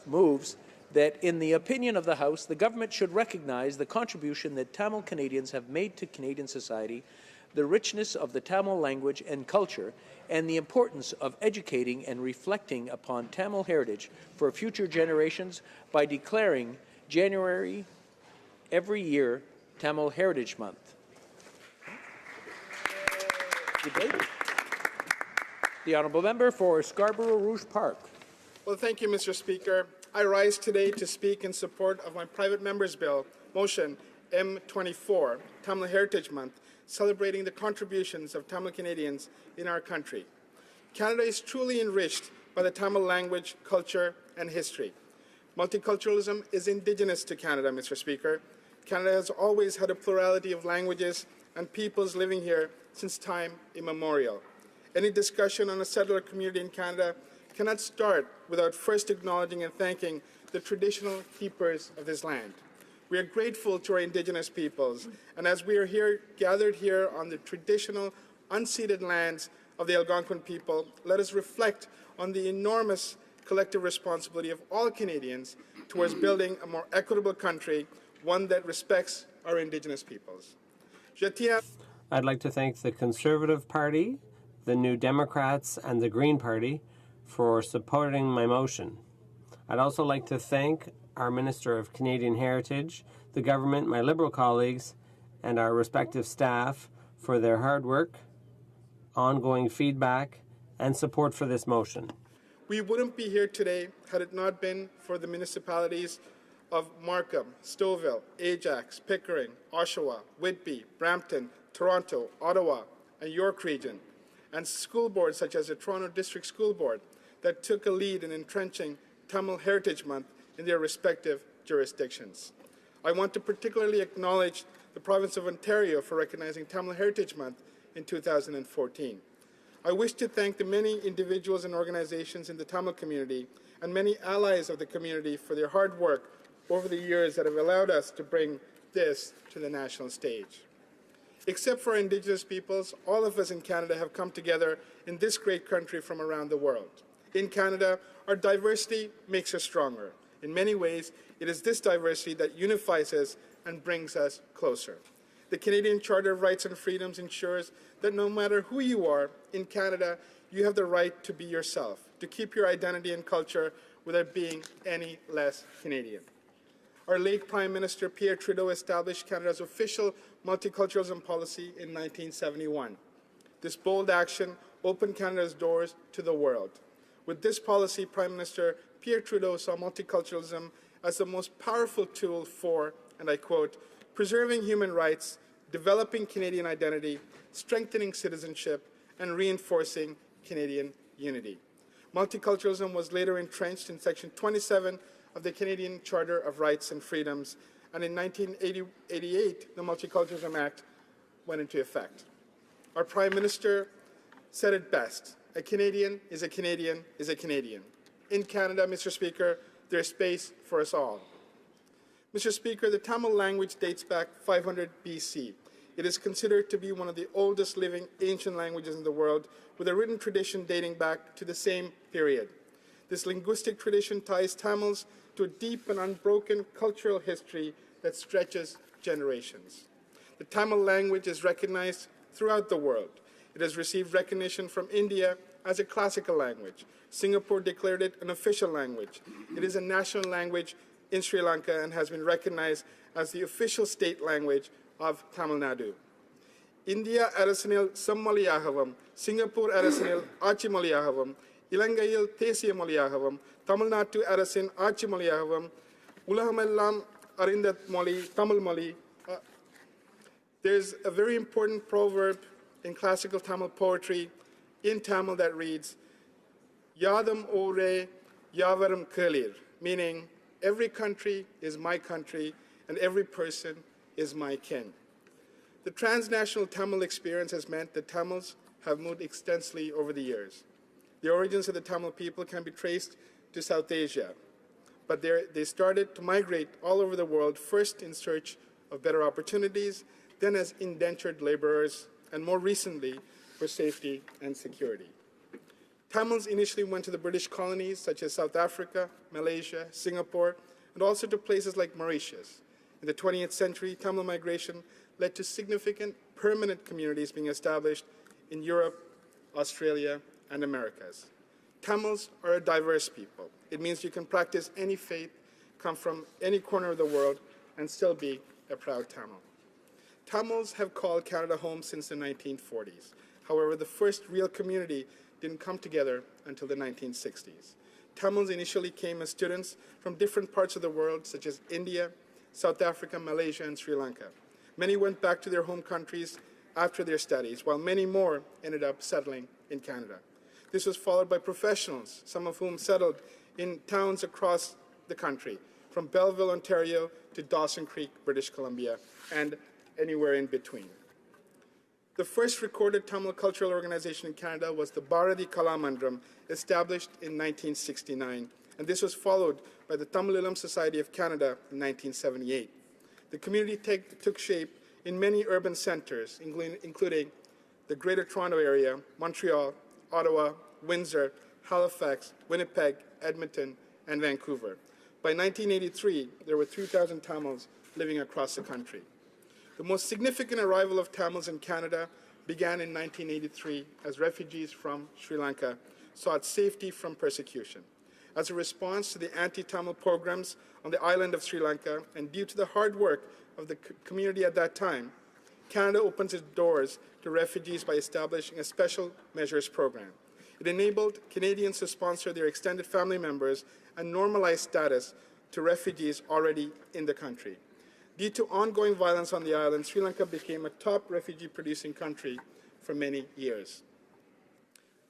moves that, in the opinion of the House, the government should recognize the contribution that Tamil Canadians have made to Canadian society, the richness of the Tamil language and culture, and the importance of educating and reflecting upon Tamil heritage for future generations by declaring January every year Tamil Heritage Month. Debate. The Honourable Member for Scarborough Rouge Park. Well, thank you, Mr. Speaker. I rise today to speak in support of my private member's bill, motion M24, Tamil Heritage Month, celebrating the contributions of Tamil Canadians in our country. Canada is truly enriched by the Tamil language, culture, and history. Multiculturalism is indigenous to Canada, Mr. Speaker. Canada has always had a plurality of languages and peoples living here since time immemorial. Any discussion on a settler community in Canada cannot start without first acknowledging and thanking the traditional keepers of this land. We are grateful to our Indigenous peoples, and as we are gathered here on the traditional unceded lands of the Algonquin people, let us reflect on the enormous collective responsibility of all Canadians towards building a more equitable country, one that respects our Indigenous peoples. I'd like to thank the Conservative Party, the New Democrats, and the Green Party for supporting my motion. I'd also like to thank our Minister of Canadian Heritage, the government, my Liberal colleagues, and our respective staff for their hard work, ongoing feedback, and support for this motion. We wouldn't be here today had it not been for the municipalities of Markham, Stouffville, Ajax, Pickering, Oshawa, Whitby, Brampton, Toronto, Ottawa, and York Region, and school boards such as the Toronto District School Board that took a lead in entrenching Tamil Heritage Month in their respective jurisdictions. I want to particularly acknowledge the province of Ontario for recognizing Tamil Heritage Month in 2014. I wish to thank the many individuals and organizations in the Tamil community and many allies of the community for their hard work over the years that have allowed us to bring this to the national stage. Except for Indigenous peoples, all of us in Canada have come together in this great country from around the world. In Canada, our diversity makes us stronger. In many ways, it is this diversity that unifies us and brings us closer. The Canadian Charter of Rights and Freedoms ensures that no matter who you are in Canada, you have the right to be yourself, to keep your identity and culture without being any less Canadian. Our late Prime Minister Pierre Trudeau established Canada's official multiculturalism policy in 1971. This bold action opened Canada's doors to the world. With this policy, Prime Minister Pierre Trudeau saw multiculturalism as the most powerful tool for, and I quote, preserving human rights, developing Canadian identity, strengthening citizenship, and reinforcing Canadian unity. Multiculturalism was later entrenched in Section 27 of the Canadian Charter of Rights and Freedoms, and in 1988, the Multiculturalism Act went into effect. Our Prime Minister said it best: a Canadian is a Canadian is a Canadian. In Canada, Mr. Speaker, there is space for us all. Mr. Speaker, the Tamil language dates back 500 BC. It is considered to be one of the oldest living ancient languages in the world, with a written tradition dating back to the same period. This linguistic tradition ties Tamils to a deep and unbroken cultural history that stretches generations. The Tamil language is recognized throughout the world. It has received recognition from India as a classical language. Singapore declared it an official language. It is a national language in Sri Lanka and has been recognized as the official state language of Tamil Nadu. India Arasanil Sammaliagavam, Singapore Arasanil Achimaliagavam, Ilangayil Thesia Moliagavam, Tamil Nadu Arasin Achimaliagavam, Ulahamellam Arindat Moli, Tamil Moli. There's a very important proverb in classical Tamil poetry in Tamil that reads, Yadam Ore Yavaram Kelir, meaning every country is my country and every person is my kin. The transnational Tamil experience has meant that Tamils have moved extensively over the years. The origins of the Tamil people can be traced to South Asia, but they started to migrate all over the world, first in search of better opportunities, then as indentured laborers, and more recently for safety and security. Tamils initially went to the British colonies such as South Africa, Malaysia, Singapore, and also to places like Mauritius. In the 20th century, Tamil migration led to significant permanent communities being established in Europe, Australia, and Americas. Tamils are a diverse people. It means you can practice any faith, come from any corner of the world, and still be a proud Tamil. Tamils have called Canada home since the 1940s. However, the first real community didn't come together until the 1960s. Tamils initially came as students from different parts of the world, such as India, South Africa, Malaysia, and Sri Lanka. Many went back to their home countries after their studies, while many more ended up settling in Canada. This was followed by professionals, some of whom settled in towns across the country, from Belleville, Ontario, to Dawson Creek, British Columbia, and anywhere in between. The first recorded Tamil cultural organization in Canada was the Bharati Kalamandram, established in 1969, and this was followed by the Tamil Ilam Society of Canada in 1978. The community took shape in many urban centers, including the Greater Toronto Area, Montreal, Ottawa, Windsor, Halifax, Winnipeg, Edmonton, and Vancouver. By 1983, there were 3,000 Tamils living across the country. The most significant arrival of Tamils in Canada began in 1983 as refugees from Sri Lanka sought safety from persecution. As a response to the anti-Tamil pogroms on the island of Sri Lanka, and due to the hard work of the community at that time, Canada opens its doors to refugees by establishing a special measures program. It enabled Canadians to sponsor their extended family members and normalize status to refugees already in the country. Due to ongoing violence on the island, Sri Lanka became a top refugee-producing country for many years.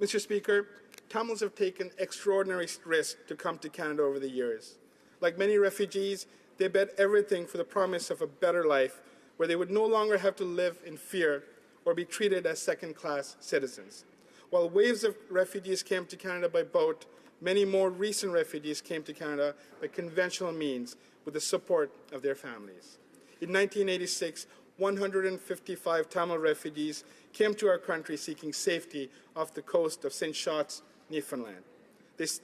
Mr. Speaker, Tamils have taken extraordinary risks to come to Canada over the years. Like many refugees, they bet everything for the promise of a better life where they would no longer have to live in fear or be treated as second-class citizens. While waves of refugees came to Canada by boat, many more recent refugees came to Canada by conventional means with the support of their families. In 1986, 155 Tamil refugees came to our country seeking safety off the coast of St. Shots, Newfoundland.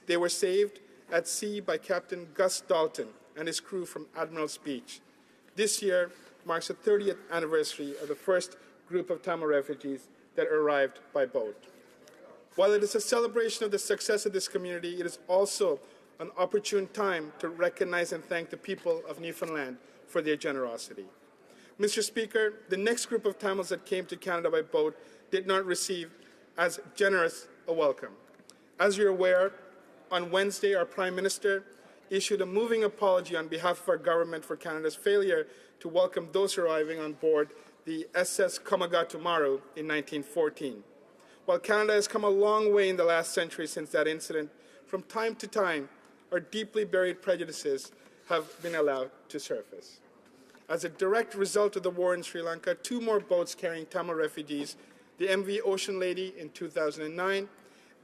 They were saved at sea by Captain Gus Dalton and his crew from Admiral's Beach. This year marks the 30th anniversary of the first group of Tamil refugees that arrived by boat. While it is a celebration of the success of this community, it is also an opportune time to recognize and thank the people of Newfoundland for their generosity. Mr. Speaker, the next group of Tamils that came to Canada by boat did not receive as generous a welcome. As you're aware, on Wednesday, our Prime Minister issued a moving apology on behalf of our government for Canada's failure to welcome those arriving on board the SS Komagatu Maru in 1914. While Canada has come a long way in the last century since that incident, from time to time, our deeply buried prejudices have been allowed to surface. As a direct result of the war in Sri Lanka, 2 more boats carrying Tamil refugees, the MV Ocean Lady in 2009,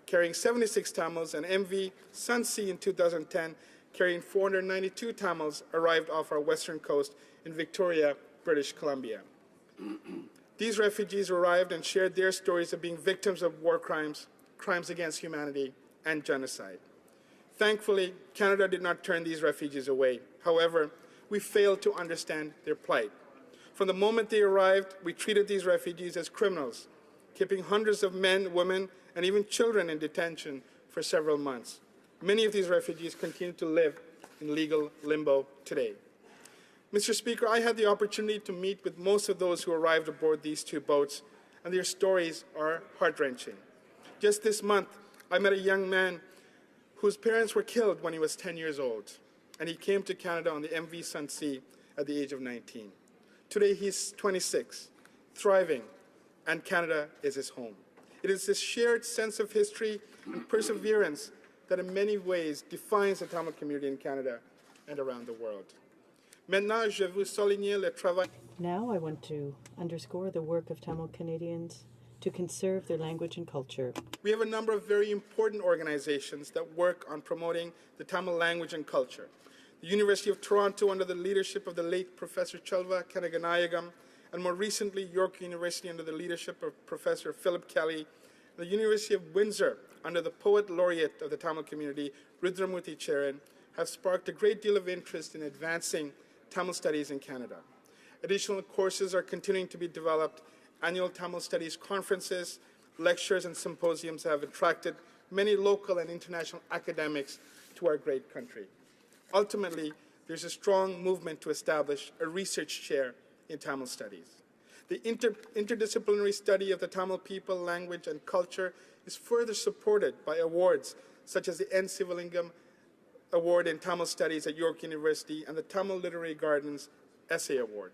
carrying 76 Tamils, and MV Sunsea in 2010, carrying 492 Tamils, arrived off our western coast in Victoria, British Columbia. These refugees arrived and shared their stories of being victims of war crimes, crimes against humanity, and genocide. Thankfully, Canada did not turn these refugees away. However, we failed to understand their plight. From the moment they arrived, we treated these refugees as criminals, keeping hundreds of men, women, and even children in detention for several months. Many of these refugees continue to live in legal limbo today. Mr. Speaker, I had the opportunity to meet with most of those who arrived aboard these 2 boats, and their stories are heart-wrenching. Just this month, I met a young man whose parents were killed when he was 10 years old, and he came to Canada on the MV Sunsea at the age of 19. Today, he's 26, thriving, and Canada is his home. It is this shared sense of history and perseverance that in many ways defines the Tamil community in Canada and around the world. Maintenant, je veux souligner le travail. Now I want to underscore the work of Tamil Canadians to conserve their language and culture. We have a number of very important organizations that work on promoting the Tamil language and culture. The University of Toronto, under the leadership of the late Professor Chelva Kanaganayagam, and more recently York University under the leadership of Professor Philip Kelly, the University of Windsor, under the poet laureate of the Tamil community, Rudramurthy Charan, have sparked a great deal of interest in advancing Tamil studies in Canada. Additional courses are continuing to be developed. Annual Tamil Studies conferences, lectures, and symposiums have attracted many local and international academics to our great country. Ultimately, there's a strong movement to establish a research chair in Tamil studies. The interdisciplinary study of the Tamil people, language, and culture is further supported by awards such as the N. Sivalingam Award in Tamil Studies at York University and the Tamil Literary Gardens Essay Award.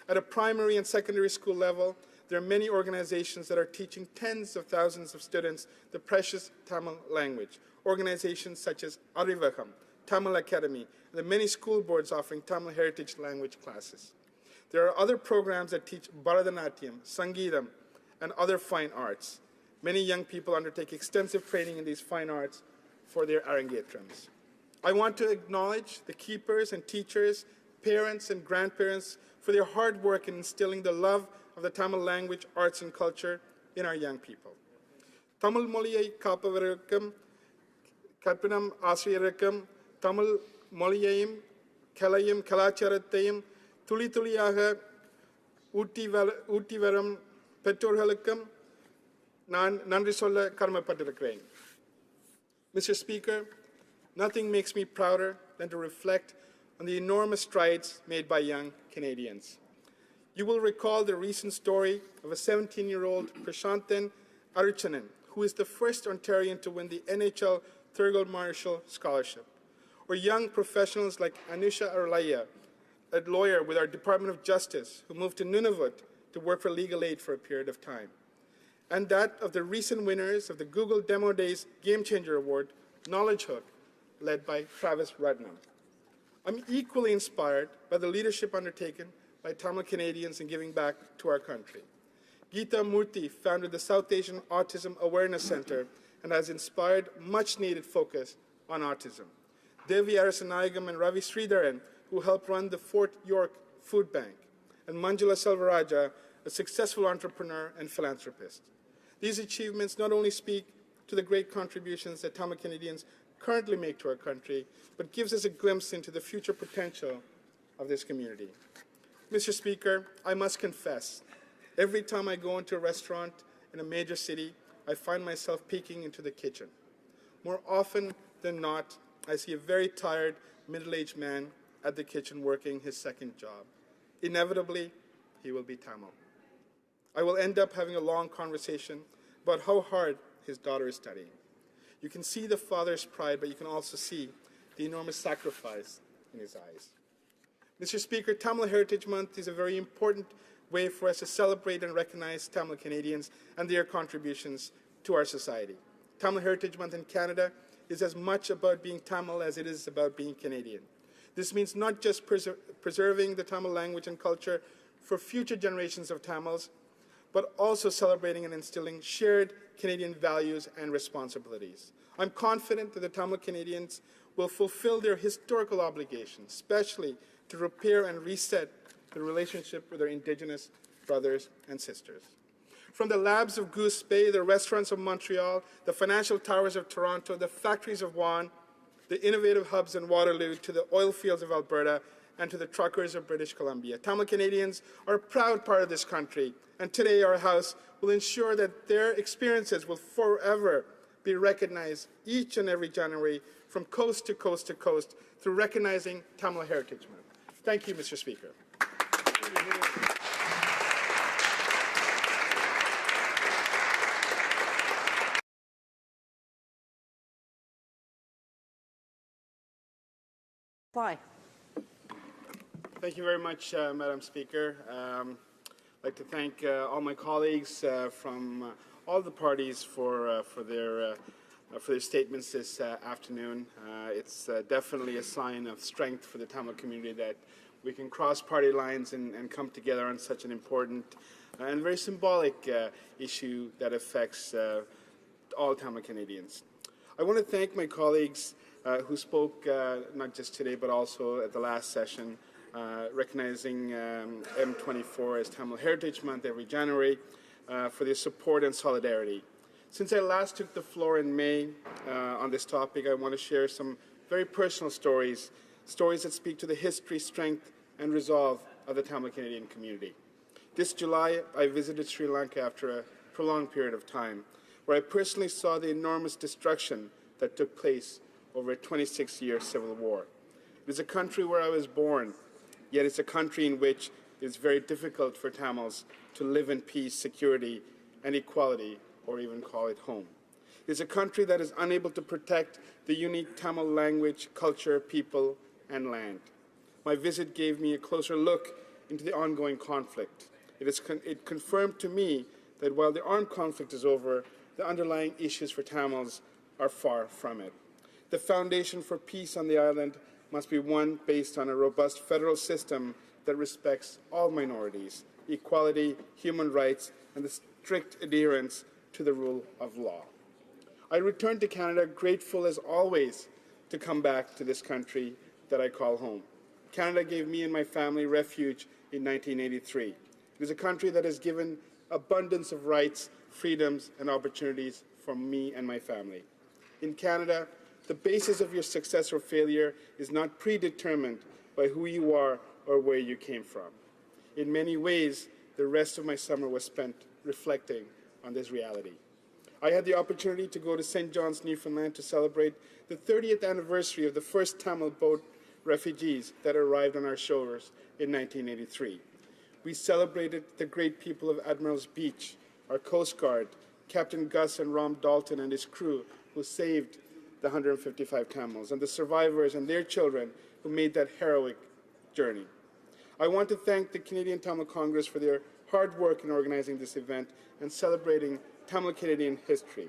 At a primary and secondary school level, there are many organizations that are teaching tens of thousands of students the precious Tamil language. Organizations such as Arivagam, Tamil Academy, and the many school boards offering Tamil heritage language classes. There are other programs that teach Bharatanatyam, Sangeetam, and other fine arts. Many young people undertake extensive training in these fine arts for their arangetrams. I want to acknowledge the keepers and teachers, parents and grandparents for their hard work in instilling the love of the Tamil language, arts, and culture in our young people. Tamil மொழியை காப்பவருக்கும் கற்பினம் ஆசிரியருக்கும் தமிழ் மொழியையும் கலையும் கலாச்சாரத்தையும் துளி துளியாக ஊட்டி வரும் பெற்றோர்களுக்கும் நான் நன்றி சொல்ல கடமைப்பட்டிருக்கிறேன். Mr. Speaker, nothing makes me prouder than to reflect on the enormous strides made by young Canadians. You will recall the recent story of a 17-year-old Prashantan Aruchanan, who is the first Ontarian to win the NHL Thurgood Marshall Scholarship, or young professionals like Anusha Arulaya, a lawyer with our Department of Justice, who moved to Nunavut to work for legal aid for a period of time, and that of the recent winners of the Google Demo Days Game Changer Award, Knowledge Hook, led by Travis Rudnam. I'm equally inspired by the leadership undertaken by Tamil Canadians in giving back to our country. Geeta Murthy founded the South Asian Autism Awareness Center and has inspired much-needed focus on autism. Devi Arasanayagam and Ravi Sridharan, who helped run the Fort York Food Bank, and Manjula Selvaraja, a successful entrepreneur and philanthropist. These achievements not only speak to the great contributions that Tamil Canadians currently make to our country, but gives us a glimpse into the future potential of this community. Mr. Speaker, I must confess, every time I go into a restaurant in a major city, I find myself peeking into the kitchen. More often than not, I see a very tired, middle-aged man at the kitchen working his second job. Inevitably, he will be Tamil. I will end up having a long conversation about how hard his daughter is studying. You can see the father's pride, but you can also see the enormous sacrifice in his eyes. Mr. Speaker, Tamil Heritage Month is a very important way for us to celebrate and recognize Tamil Canadians and their contributions to our society. Tamil Heritage Month in Canada is as much about being Tamil as it is about being Canadian. This means not just preserving the Tamil language and culture for future generations of Tamils, but also celebrating and instilling shared Canadian values and responsibilities. I'm confident that the Tamil Canadians will fulfill their historical obligations, especially to repair and reset the relationship with their Indigenous brothers and sisters. From the labs of Goose Bay, the restaurants of Montreal, the financial towers of Toronto, the factories of Vaughan, the innovative hubs in Waterloo, to the oil fields of Alberta, and to the truckers of British Columbia. Tamil Canadians are a proud part of this country, and today our House will ensure that their experiences will forever be recognized each and every January from coast to coast to coast through recognizing Tamil Heritage Month. Thank you, Mr. Speaker. Thank you very much, Madam Speaker. I'd like to thank all my colleagues from all the parties for their statements this afternoon. It's definitely a sign of strength for the Tamil community that we can cross party lines and come together on such an important and very symbolic issue that affects all Tamil Canadians. I want to thank my colleagues who spoke not just today but also at the last session, recognizing M24 as Tamil Heritage Month every January for their support and solidarity. Since I last took the floor in May on this topic, I want to share some very personal stories, stories that speak to the history, strength, and resolve of the Tamil Canadian community. This July, I visited Sri Lanka after a prolonged period of time, where I personally saw the enormous destruction that took place over a 26-year civil war. It is a country where I was born, yet it's a country in which it's very difficult for Tamils to live in peace, security, and equality, or even call it home. It's a country that is unable to protect the unique Tamil language, culture, people, and land. My visit gave me a closer look into the ongoing conflict. It confirmed to me that while the armed conflict is over, the underlying issues for Tamils are far from it. The foundation for peace on the island must be one based on a robust federal system that respects all minorities, equality, human rights, and the strict adherence to the rule of law. I returned to Canada grateful as always to come back to this country that I call home. Canada gave me and my family refuge in 1983. It is a country that has given abundance of rights, freedoms, and opportunities for me and my family. In Canada, the basis of your success or failure is not predetermined by who you are or where you came from. In many ways, the rest of my summer was spent reflecting on this reality. I had the opportunity to go to St. John's, Newfoundland to celebrate the 30th anniversary of the first Tamil boat refugees that arrived on our shores in 1983. We celebrated the great people of Admiral's Beach, our Coast Guard, Captain Gus and Rom Dalton and his crew who saved the 155 Tamils, and the survivors and their children who made that heroic journey. I want to thank the Canadian Tamil Congress for their hard work in organizing this event and celebrating Tamil Canadian history.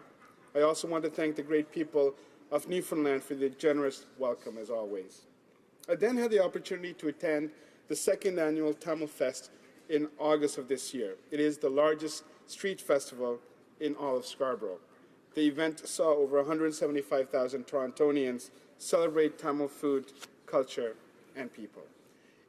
I also want to thank the great people of Newfoundland for their generous welcome, as always. I then had the opportunity to attend the second annual Tamil Fest in August of this year. It is the largest street festival in all of Scarborough. The event saw over 175,000 Torontonians celebrate Tamil food, culture, and people.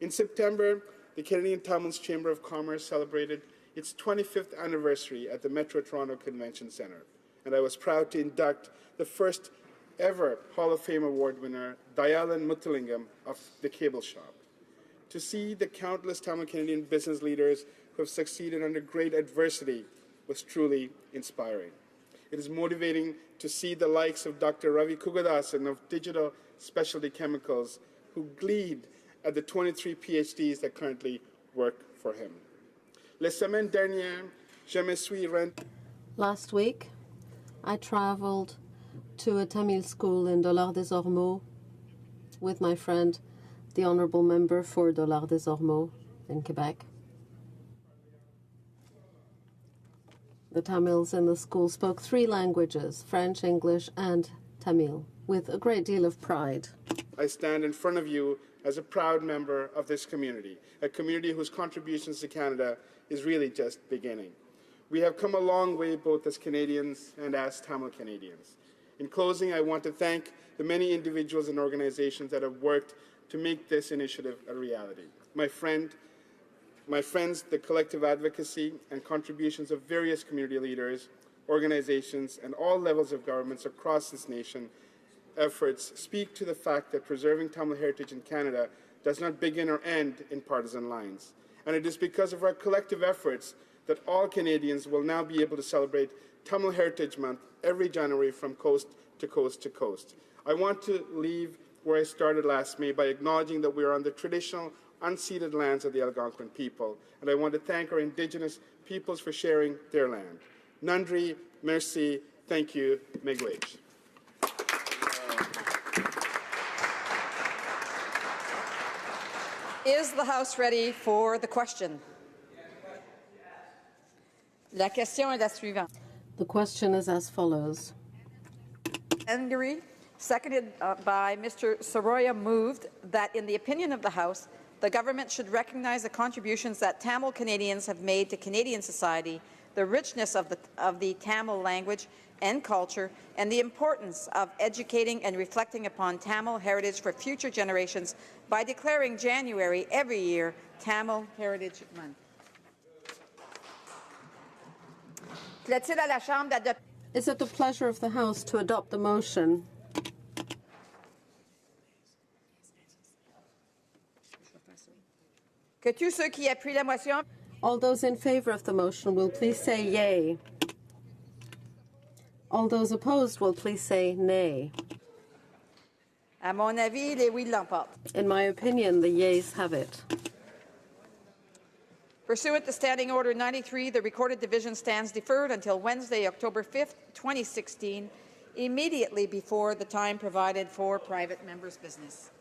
In September, the Canadian Tamils Chamber of Commerce celebrated its 25th anniversary at the Metro Toronto Convention Centre, and I was proud to induct the first ever Hall of Fame award winner, Dayalan Muthulingam of The Cable Shop. To see the countless Tamil Canadian business leaders who have succeeded under great adversity was truly inspiring. It is motivating to see the likes of Dr. Ravi Kugadasan of Digital Specialty Chemicals who gleed at the 23 PhDs that currently work for him. La semaine dernière, je me suis rendu. Last week, I traveled to a Tamil school in Dollard des Ormeaux with my friend, the Honourable Member for Dollard des Ormeaux in Quebec. The Tamils in the school spoke 3 languages, French, English, and Tamil, with a great deal of pride. I stand in front of you as a proud member of this community, a community whose contributions to Canada is really just beginning. We have come a long way both as Canadians and as Tamil Canadians. In closing, I want to thank the many individuals and organizations that have worked to make this initiative a reality. My friends, the collective advocacy and contributions of various community leaders, organizations, and all levels of governments across this nation efforts speak to the fact that preserving Tamil heritage in Canada does not begin or end in partisan lines. And it is because of our collective efforts that all Canadians will now be able to celebrate Tamil Heritage Month every January from coast to coast to coast. I want to leave where I started last May by acknowledging that we are on the traditional unceded lands of the Algonquin people, and I want to thank our Indigenous peoples for sharing their land. Nandri, merci, thank you, miigwech. Is the House ready for the question? La question est la suivante. The question is as follows. Hungary, seconded by Mr. Soroya, moved that, in the opinion of the House, the government should recognize the contributions that Tamil Canadians have made to Canadian society, the richness of the Tamil language and culture, and the importance of educating and reflecting upon Tamil heritage for future generations by declaring January every year Tamil Heritage Month. Plaît-il à la Chambre d'adopter? Is it the pleasure of the House to adopt the motion? Que tous ceux qui appuient la motion. All those in favour of the motion will please say yay. All those opposed will please say nay. À mon avis, les oui l'emportent. In my opinion, the yeas have it. Pursuant to Standing Order 93, the Recorded Division stands deferred until Wednesday, October 5th, 2016, immediately before the time provided for private members' business.